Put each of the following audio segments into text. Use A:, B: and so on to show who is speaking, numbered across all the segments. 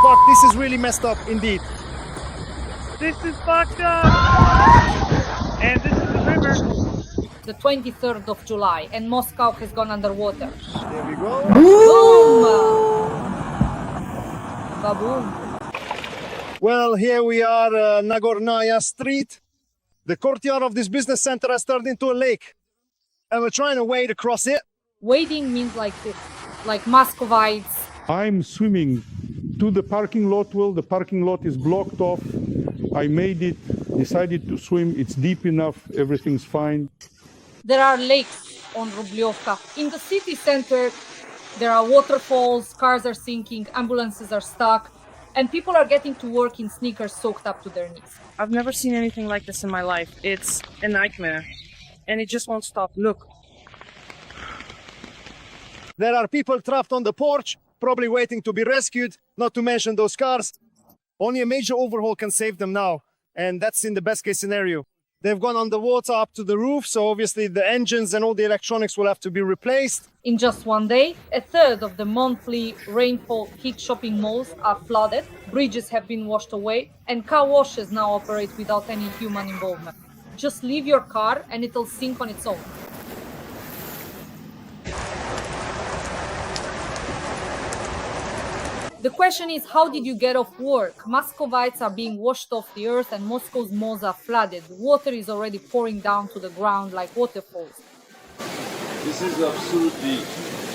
A: but this is really messed up indeed.
B: This is fucked up! And this is the river.
C: The 23rd of July, and Moscow has gone underwater.
A: There we go.
C: Boom! Baboom.
A: Well, here we are, Nagornaya Street. The courtyard of this business center has turned into a lake. And we're trying to wade across it.
C: Wading means like this, like Muscovites.
D: I'm swimming to the parking lot. Well, the parking lot is blocked off. I made it, decided to swim. It's deep enough, everything's fine.
C: There are lakes on Rublyovka. In the city center, there are waterfalls, cars are sinking, ambulances are stuck, and people are getting to work in sneakers soaked up to their knees.
E: I've never seen anything like this in my life. It's a nightmare. And it just won't stop. Look.
A: There are people trapped on the porch, probably waiting to be rescued, not to mention those cars. Only a major overhaul can save them now, and that's in the best case scenario. They've gone underwater up to the roof, so obviously the engines and all the electronics will have to be replaced.
C: In just one day, a third of the monthly rainfall hit shopping malls are flooded, bridges have been washed away, and car washes now operate without any human involvement. Just leave your car and it'll sink on its own. The question is, how did you get off work? Muscovites are being washed off the earth and Moscow's malls are flooded. Water is already pouring down to the ground like waterfalls.
F: This is absolutely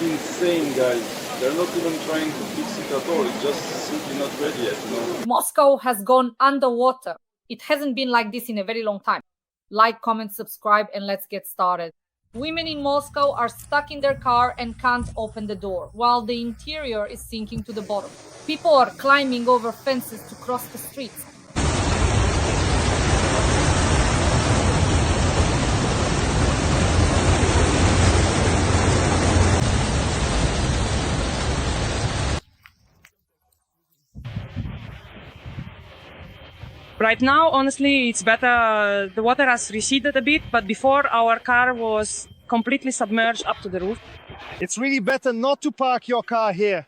F: insane, guys. They're not even trying to fix it at all. It's just simply not ready yet, you know?
C: Moscow has gone underwater. It hasn't been like this in a very long time. Like, comment, subscribe, and let's get started. Women in Moscow are stuck in their car and can't open the door, while the interior is sinking to the bottom. People are climbing over fences to cross the streets.
E: Right now, honestly, it's better. The water has receded a bit, but before our car was completely submerged up to the roof.
A: It's really better not to park your car here.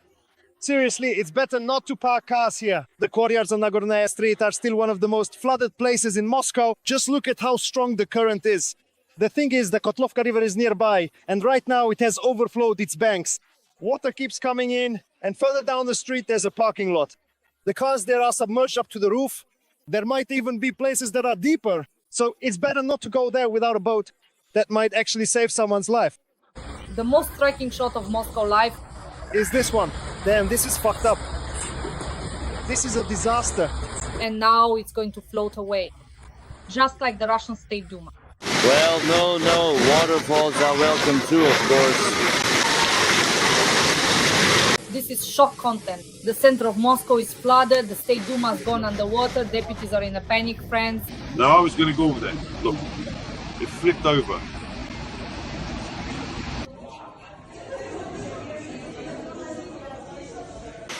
A: Seriously, it's better not to park cars here. The courtyards on Nagornaya Street are still one of the most flooded places in Moscow. Just look at how strong the current is. The thing is, the Kotlovka River is nearby, and right now it has overflowed its banks. Water keeps coming in, and further down the street there's a parking lot. The cars there are submerged up to the roof. There might even be places that are deeper, so it's better not to go there without a boat. That might actually save someone's life.
C: The most striking shot of Moscow life
A: is this one. Damn, this is fucked up. This is a disaster.
C: And now it's going to float away, just like the Russian State Duma.
G: Well, no, waterfalls are welcome too, of course.
C: This is shock content. The center of Moscow is flooded, the State Duma has gone underwater, deputies are in a panic, friends.
F: No, I was going to go over there. Look, it flipped over.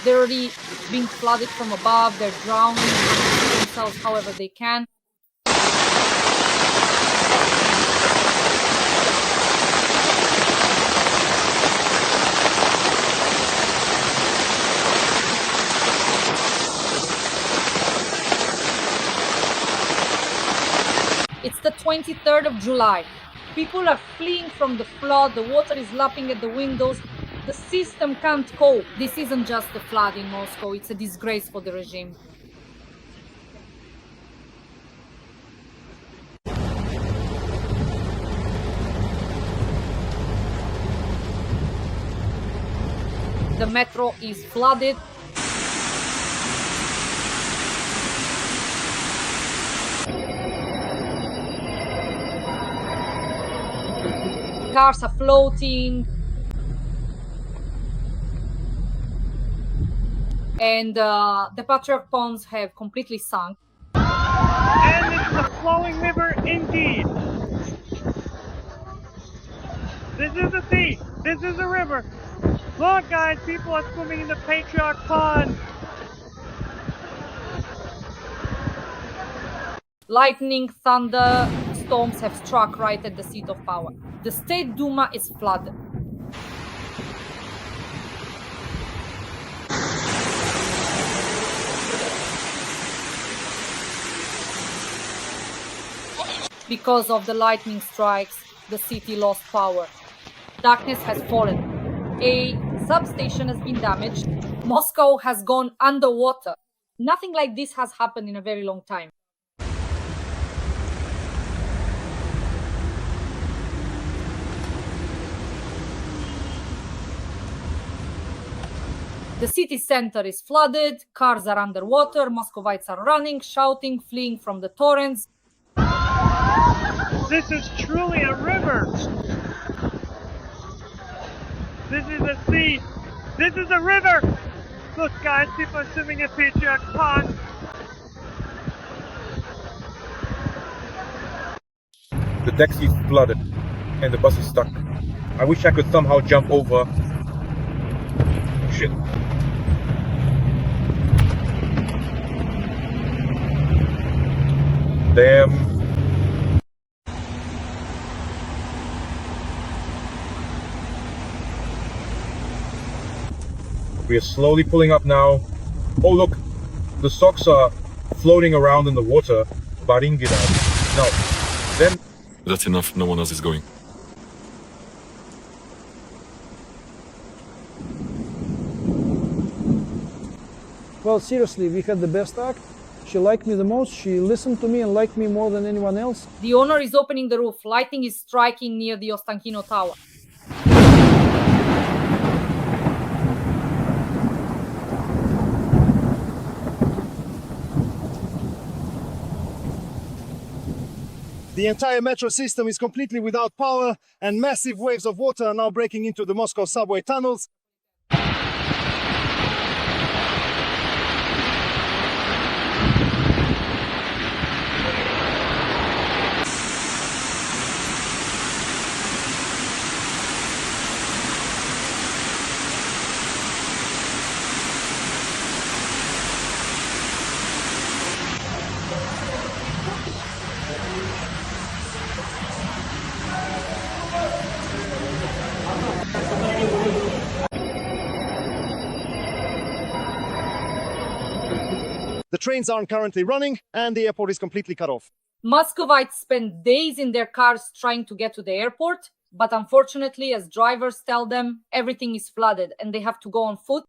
C: They're already being flooded from above, they're drowning, themselves however they can. It's the 23rd of July. People are fleeing from the flood, the water is lapping at the windows. The system can't cope. This isn't just a flood in Moscow, it's a disgrace for the regime. The metro is flooded. Cars are floating. And the Patriarch ponds have completely sunk.
B: And it's a flowing river indeed. This is a sea. This is a river. Look, guys, people are swimming in the Patriarch pond.
C: Lightning, thunder, storms have struck right at the seat of power. The State Duma is flooded. Because of the lightning strikes, the city lost power. Darkness has fallen. A substation has been damaged. Moscow has gone underwater. Nothing like this has happened in a very long time. The city center is flooded, cars are underwater, Muscovites are running, shouting, fleeing from the torrents.
B: This is truly a river. This is a sea. This is a river. Look, guys, people are swimming in Patriarch Pond.
H: The taxi is flooded and the bus is stuck. I wish I could somehow jump over. Shit. Damn. We are slowly pulling up now. Oh look, the socks are floating around in the water. Baringina. No. Then
I: That's enough, no one else is going.
J: Well, seriously, we had the best act. She liked me the most. She listened to me and liked me more than anyone else.
C: The owner is opening the roof. Lightning is striking near the Ostankino Tower.
A: The entire metro system is completely without power, and massive waves of water are now breaking into the Moscow subway tunnels. The trains aren't currently running, and the airport is completely cut off.
C: Muscovites spend days in their cars trying to get to the airport, but unfortunately, as drivers tell them, everything is flooded and they have to go on foot.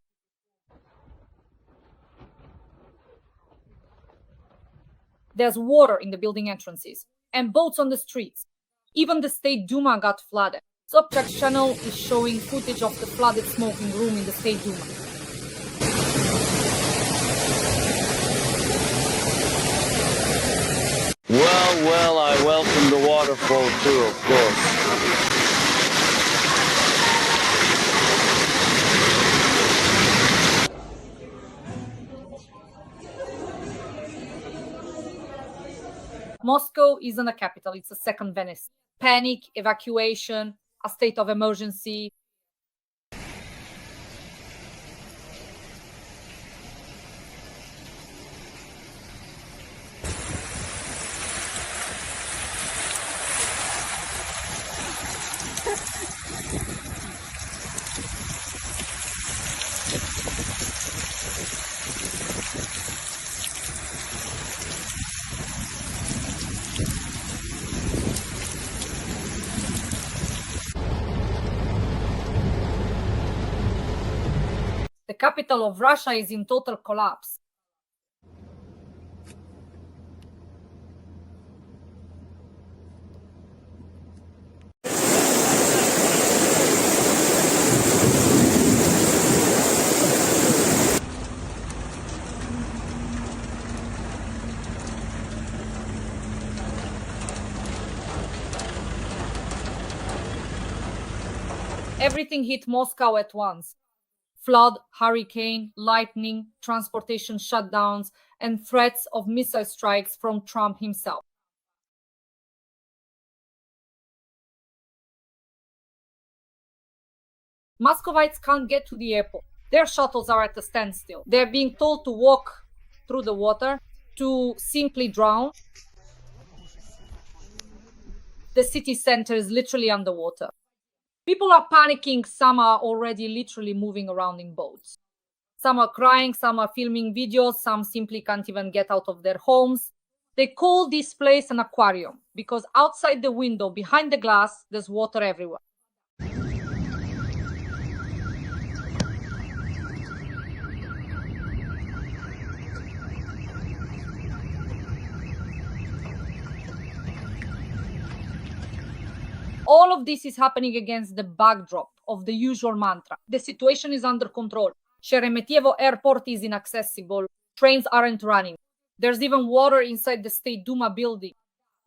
C: There's water in the building entrances and boats on the streets. Even the State Duma got flooded. Sobchak's channel is showing footage of the flooded smoking room in the State Duma.
G: Well, I welcome the waterfall too, of course.
C: Moscow isn't a capital, it's a second Venice. Panic, evacuation, a state of emergency. The capital of Russia is in total collapse. Everything hit Moscow at once. Flood, hurricane, lightning, transportation shutdowns, and threats of missile strikes from Trump himself. Muscovites can't get to the airport. Their shuttles are at a standstill. They're being told to walk through the water, to simply drown. The city center is literally underwater. People are panicking, some are already literally moving around in boats. Some are crying, some are filming videos, some simply can't even get out of their homes. They call this place an aquarium because outside the window, behind the glass, there's water everywhere. All of this is happening against the backdrop of the usual mantra. The situation is under control. Sheremetyevo airport is inaccessible. Trains aren't running. There's even water inside the State Duma building.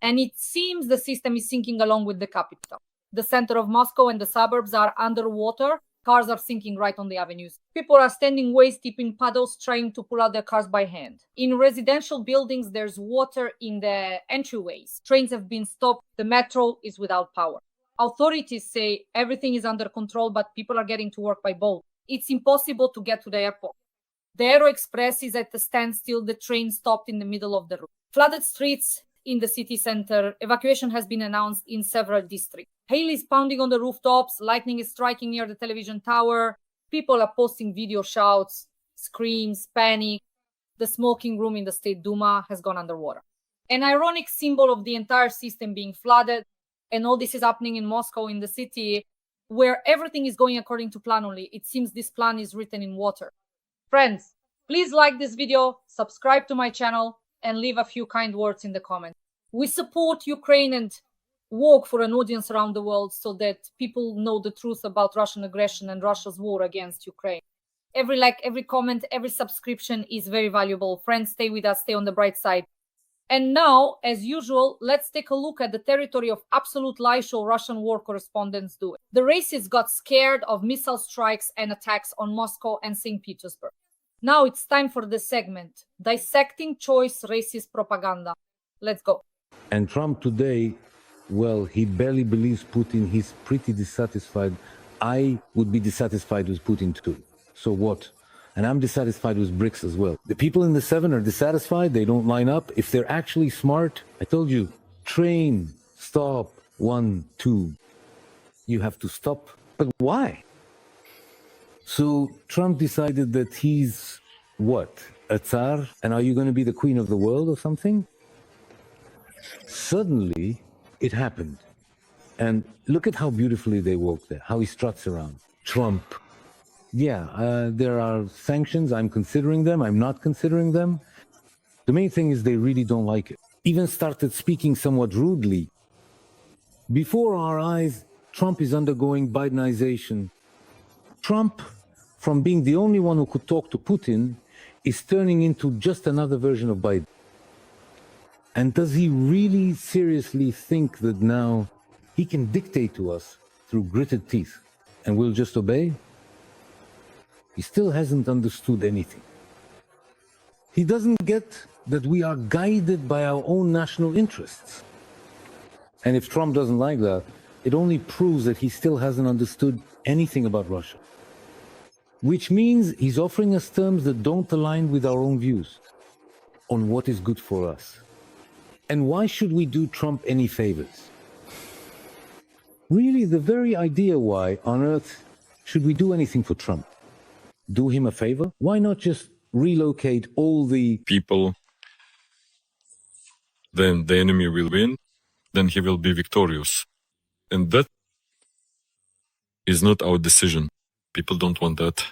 C: And it seems the system is sinking along with the capital. The center of Moscow and the suburbs are underwater. Cars are sinking right on the avenues. People are standing waist-deep in puddles trying to pull out their cars by hand. In residential buildings, there's water in the entryways. Trains have been stopped. The metro is without power. Authorities say everything is under control, but people are getting to work by boat. It's impossible to get to the airport. The Aero Express is at a standstill. The train stopped in the middle of the route. Flooded streets in the city center. Evacuation has been announced in several districts. Hail is pounding on the rooftops. Lightning is striking near the television tower. People are posting video shouts, screams, panic. The smoking room in the State Duma has gone underwater. An ironic symbol of the entire system being flooded. And all this is happening in Moscow, in the city, where everything is going according to plan only. It seems this plan is written in water. Friends, please like this video, subscribe to my channel, and leave a few kind words in the comments. We support Ukraine and work for an audience around the world so that people know the truth about Russian aggression and Russia's war against Ukraine. Every like, every comment, every subscription is very valuable. Friends, stay with us, stay on the bright side. And now, as usual, let's take a look at the territory of absolute lie show Russian war correspondents do. The racists got scared of missile strikes and attacks on Moscow and St. Petersburg. Now it's time for the segment, Dissecting Choice Racist Propaganda. Let's go.
K: And Trump today, well, he barely believes Putin. He's pretty dissatisfied. I would be dissatisfied with Putin too. So what? And I'm dissatisfied with BRICS as well. The people in the 7 are dissatisfied. They don't line up. If they're actually smart, I told you, train, stop, 1, 2. You have to stop. But why? So Trump decided that he's, what, a Tsar? And are you going to be the queen of the world or something? Suddenly, it happened. And look at how beautifully they walk there, how he struts around. Trump. Yeah, there are sanctions. I'm considering them. I'm not considering them. The main thing is they really don't like it. Even started speaking somewhat rudely. Before our eyes, Trump is undergoing Bidenization. Trump, from being the only one who could talk to Putin, is turning into just another version of Biden. And does he really seriously think that now he can dictate to us through gritted teeth and we'll just obey? He still hasn't understood anything. He doesn't get that we are guided by our own national interests. And if Trump doesn't like that, it only proves that he still hasn't understood anything about Russia. Which means he's offering us terms that don't align with our own views on what is good for us. And why should we do Trump any favors? Really, the very idea why on earth should we do anything for Trump? Do him a favor? Why not just relocate all the
I: people? Then the enemy will win, then he will be victorious. And that is not our decision. People don't want that.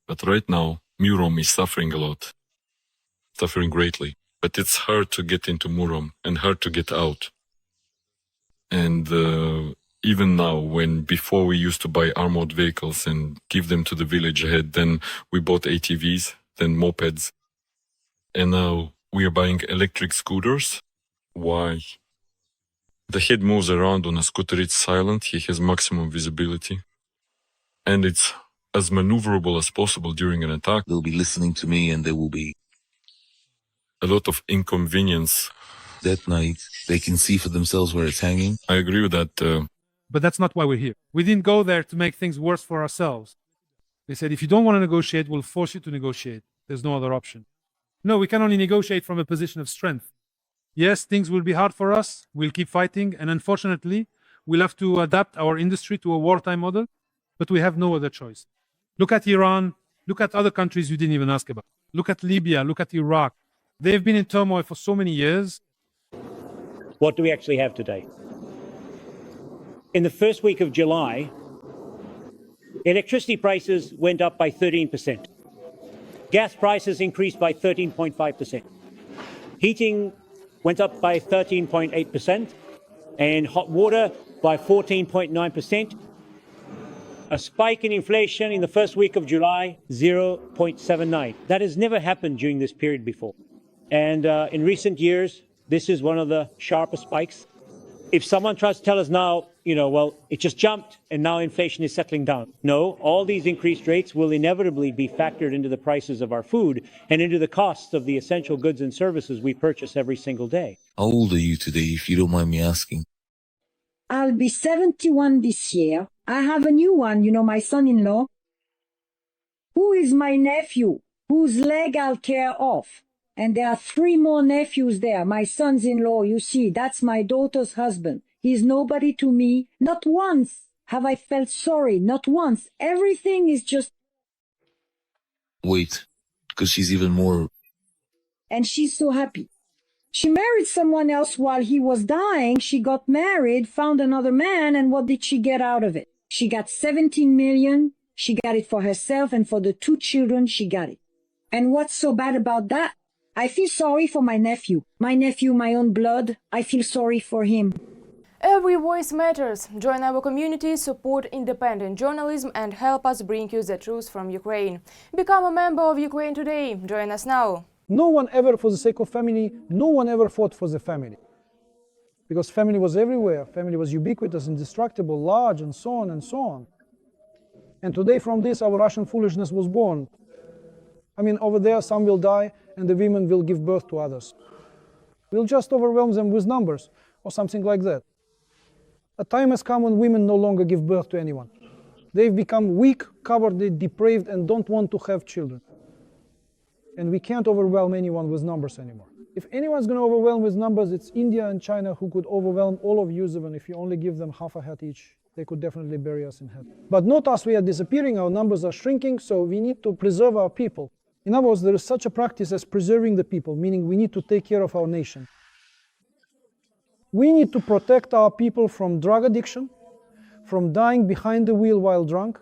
I: But right now, Murom is suffering a lot, suffering greatly. But it's hard to get into Murom and hard to get out. And even now, when before we used to buy armored vehicles and give them to the village ahead, then we bought ATVs, then mopeds. And now we are buying electric scooters. Why? The head moves around on a scooter, it's silent, he has maximum visibility. And it's as maneuverable as possible during an attack.
L: They'll be listening to me and there will be
I: a lot of inconvenience.
L: That night, they can see for themselves where it's hanging.
I: I agree with that.
M: But that's not why we're here. We didn't go there to make things worse for ourselves. They said, if you don't want to negotiate, we'll force you to negotiate. There's no other option. No, we can only negotiate from a position of strength. Yes, things will be hard for us. We'll keep fighting. And unfortunately, we'll have to adapt our industry to a wartime model. But we have no other choice. Look at Iran. Look at other countries you didn't even ask about. Look at Libya. Look at Iraq. They've been in turmoil for so many years.
N: What do we actually have today? In the first week of July, electricity prices went up by 13%. Gas prices increased by 13.5%. Heating went up by 13.8%, and hot water by 14.9%. A spike in inflation in the first week of July, 0.79. That has never happened during this period before. And in recent years, this is one of the sharpest spikes. If someone tries to tell us now, well, it just jumped and now inflation is settling down. No, all these increased rates will inevitably be factored into the prices of our food and into the costs of the essential goods and services we purchase every single day.
L: How old are you today, if you don't mind me asking?
O: I'll be 71 this year. I have a new one, my son-in-law, who is my nephew, whose leg I'll tear off. And there are 3 more nephews there, my sons-in-law, you see, that's my daughter's husband. He's nobody to me. Not once have I felt sorry, not once. Everything is just...
L: Wait, because she's even more...
O: And she's so happy. She married someone else while he was dying. She got married, found another man, and what did she get out of it? She got 17 million. She got it for herself, and for the 2 children, she got it. And what's so bad about that? I feel sorry for my nephew. My nephew, my own blood. I feel sorry for him.
P: Every voice matters. Join our community, support independent journalism and help us bring you the truth from Ukraine. Become a member of Ukraine Today. Join us now.
J: No one ever, for the sake of family, no one ever fought for the family. Because family was everywhere. Family was ubiquitous, indestructible, large, and so on and so on. And today from this, our Russian foolishness was born. I mean, over there, some will die, and the women will give birth to others. We'll just overwhelm them with numbers, or something like that. A time has come when women no longer give birth to anyone. They've become weak, cowardly, depraved, and don't want to have children. And we can't overwhelm anyone with numbers anymore. If anyone's going to overwhelm with numbers, it's India and China who could overwhelm all of you, even if you only give them half a head each. They could definitely bury us in heaven. But not us, we are disappearing, our numbers are shrinking, so we need to preserve our people. In other words, there is such a practice as preserving the people, meaning we need to take care of our nation. We need to protect our people from drug addiction, from dying behind the wheel while drunk,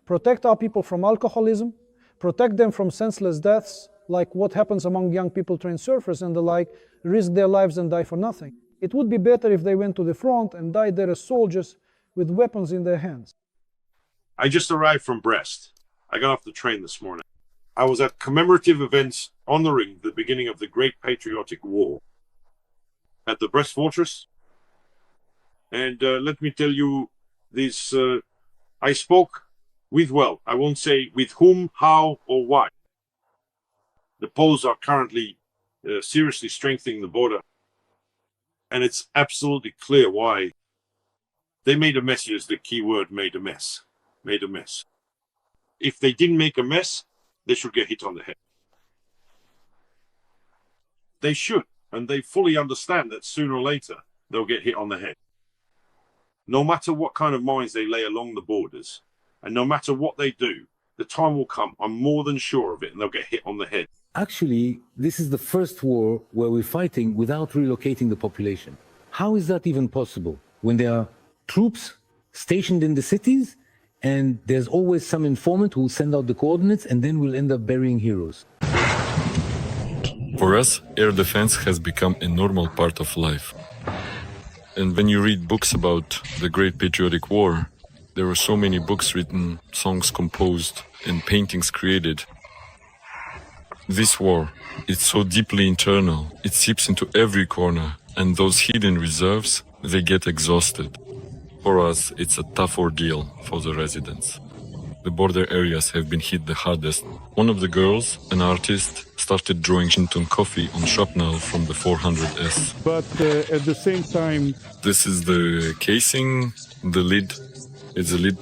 J: protect our people from alcoholism, protect them from senseless deaths, like what happens among young people trained surfers and the like, risk their lives and die for nothing. It would be better if they went to the front and died there as soldiers with weapons in their hands.
Q: I just arrived from Brest. I got off the train this morning. I was at commemorative events honoring the beginning of the Great Patriotic War at the Brest Fortress. And let me tell you this, I spoke with, well, I won't say with whom, how, or why. The Poles are currently seriously strengthening the border. And it's absolutely clear why. They made a mess, is the key word, made a mess. Made a mess. If they didn't make a mess, they should get hit on the head. They should, and they fully understand that sooner or later they'll get hit on the head. No matter what kind of mines they lay along the borders, and no matter what they do, the time will come, I'm more than sure of it, and they'll get hit on the head.
K: Actually, this is the first war where we're fighting without relocating the population. How is that even possible? When there are troops stationed in the cities, and there's always some informant who will send out the coordinates, and then we'll end up burying heroes.
I: For us, air defense has become a normal part of life. And when you read books about the Great Patriotic War, there were so many books written, songs composed, and paintings created. This war, it's so deeply internal, it seeps into every corner, and those hidden reserves, they get exhausted. For us, it's a tough ordeal for the residents. The border areas have been hit the hardest. One of the girls, an artist, started drawing Shinton coffee on shrapnel from the 400S.
D: But at the same time...
I: This is the casing, the lid. It's the lid,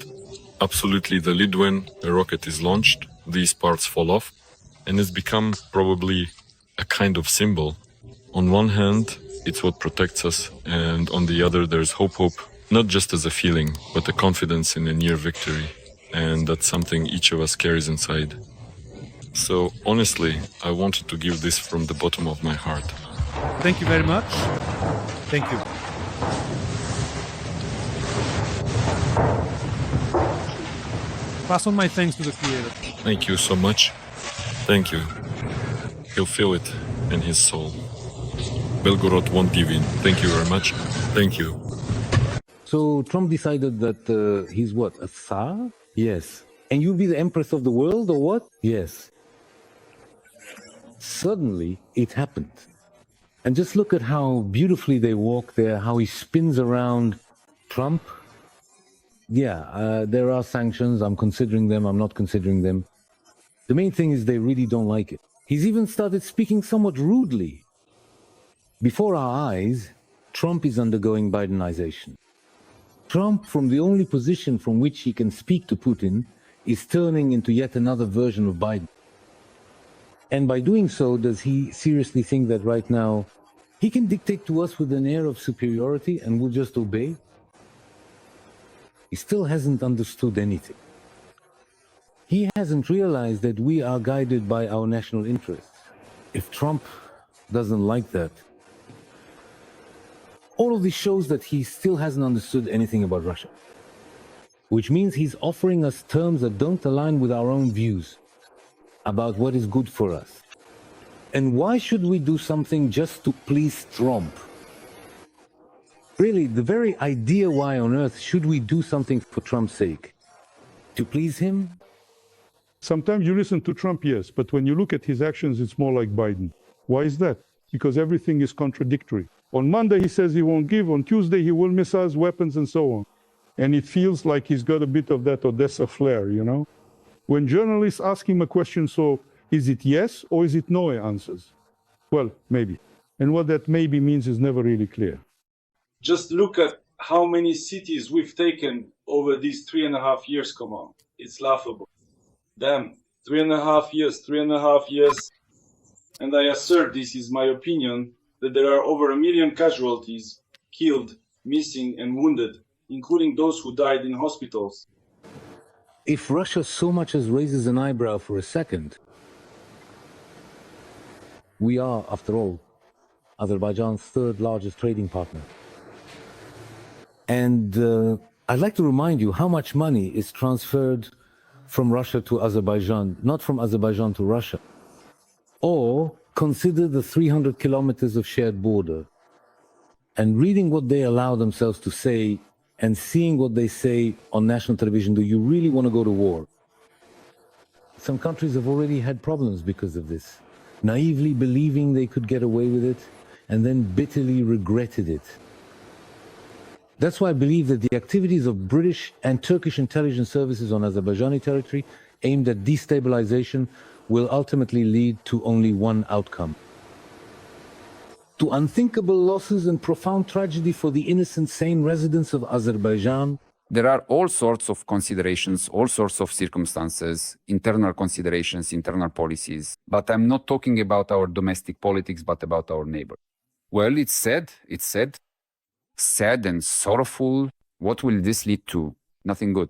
I: absolutely the lid when a rocket is launched. These parts fall off, and it's become probably a kind of symbol. On one hand, it's what protects us, and on the other, there's hope, not just as a feeling, but a confidence in a near victory. And that's something each of us carries inside. So honestly, I wanted to give this from the bottom of my heart.
M: Thank you very much. Thank you. Pass on my thanks to the Creator.
I: Thank you so much. Thank you. He'll feel it in his soul. Belgorod won't give in. Thank you very much. Thank you.
K: So Trump decided that he's what, a Tsar? Yes. And you'll be the Empress of the world or what? Yes. Suddenly, it happened. And just look at how beautifully they walk there, how he spins around. Trump, yeah, there are sanctions. I'm considering them. I'm not considering them. The main thing is they really don't like it. He's even started speaking somewhat rudely. Before our eyes, Trump is undergoing Bidenization. Trump, from the only position from which he can speak to Putin, is turning into yet another version of Biden. And by doing so, does he seriously think that right now he can dictate to us with an air of superiority and we'll just obey? He still hasn't understood anything. He hasn't realized that we are guided by our national interests. If Trump doesn't like that, all of this shows that he still hasn't understood anything about Russia. Which means he's offering us terms that don't align with our own views about what is good for us. And why should we do something just to please Trump? Really, the very idea why on earth should we do something for Trump's sake? To please him?
D: Sometimes you listen to Trump, yes, but when you look at his actions, it's more like Biden. Why is that? Because everything is contradictory. On Monday, he says he won't give. On Tuesday, he will missiles, weapons, and so on. And it feels like he's got a bit of that Odessa flair, you know? When journalists ask him a question, so is it yes or is it no, he answers. Well, maybe. And what that maybe means is never really clear.
F: Just look at how many cities we've taken over these 3.5 years, come on. It's laughable. Damn, 3.5 years. And I assert, this is my opinion, that there are over 1 million casualties, killed, missing and wounded, including those who died in hospitals.
K: If Russia so much as raises an eyebrow for a second, we are, after all, Azerbaijan's third largest trading partner. And I'd like to remind you how much money is transferred from Russia to Azerbaijan, not from Azerbaijan to Russia. Or consider the 300 kilometers of shared border. And reading what they allow themselves to say and seeing what they say on national television, do you really want to go to war? Some countries have already had problems because of this, naively believing they could get away with it and then bitterly regretted it. That's why I believe that the activities of British and Turkish intelligence services on Azerbaijani territory aimed at destabilization will ultimately lead to only one outcome: to unthinkable losses and profound tragedy for the innocent, sane residents of Azerbaijan.
R: There are all sorts of considerations, all sorts of circumstances, internal considerations, internal policies. But I'm not talking about our domestic politics, but about our neighbor. Well, it's sad and sorrowful. What will this lead to? Nothing good.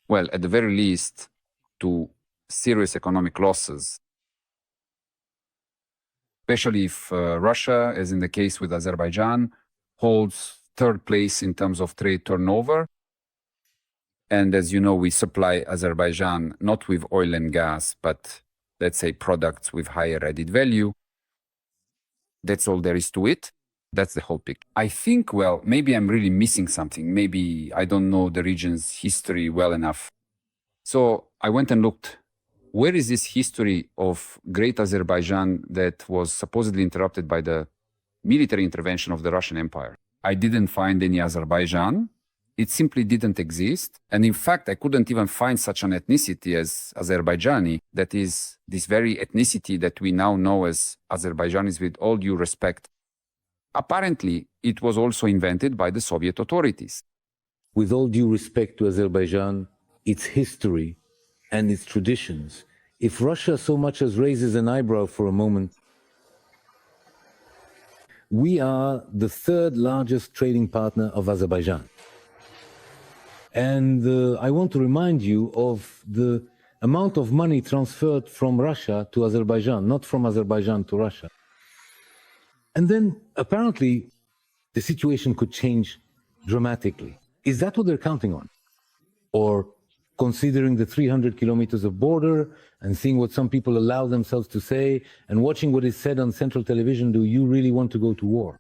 R: Well, at the very least, to serious economic losses. Especially if Russia, as in the case with Azerbaijan, holds third place in terms of trade turnover. And as you know, we supply Azerbaijan not with oil and gas, but let's say products with higher added value. That's all there is to it. That's the whole picture. I think, well, maybe I'm really missing something. Maybe I don't know the region's history well enough. So I went and looked. Where is this history of Great Azerbaijan that was supposedly interrupted by the military intervention of the Russian Empire? I didn't find any Azerbaijan. It simply didn't exist. And in fact, I couldn't even find such an ethnicity as Azerbaijani, that is this very ethnicity that we now know as Azerbaijanis, with all due respect. Apparently, it was also invented by the Soviet authorities.
K: With all due respect to Azerbaijan, its history and its traditions, if Russia so much as raises an eyebrow for a moment, we are the third largest trading partner of Azerbaijan. And I want to remind you of the amount of money transferred from Russia to Azerbaijan, not from Azerbaijan to Russia. And then apparently the situation could change dramatically. Is that what they're counting on? Or considering the 300 kilometers of border and seeing what some people allow themselves to say and watching what is said on central television, do you really want to go to war?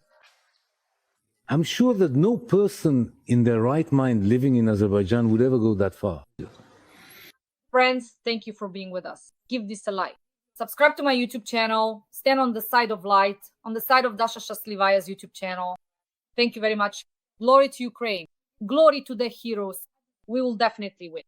K: I'm sure that no person in their right mind living in Azerbaijan would ever go that far.
C: Friends, thank you for being with us. Give this a like. Subscribe to my YouTube channel. Stand on the side of light, on the side of Dasha Shaslivaya's YouTube channel. Thank you very much. Glory to Ukraine. Glory to the heroes. We will definitely win.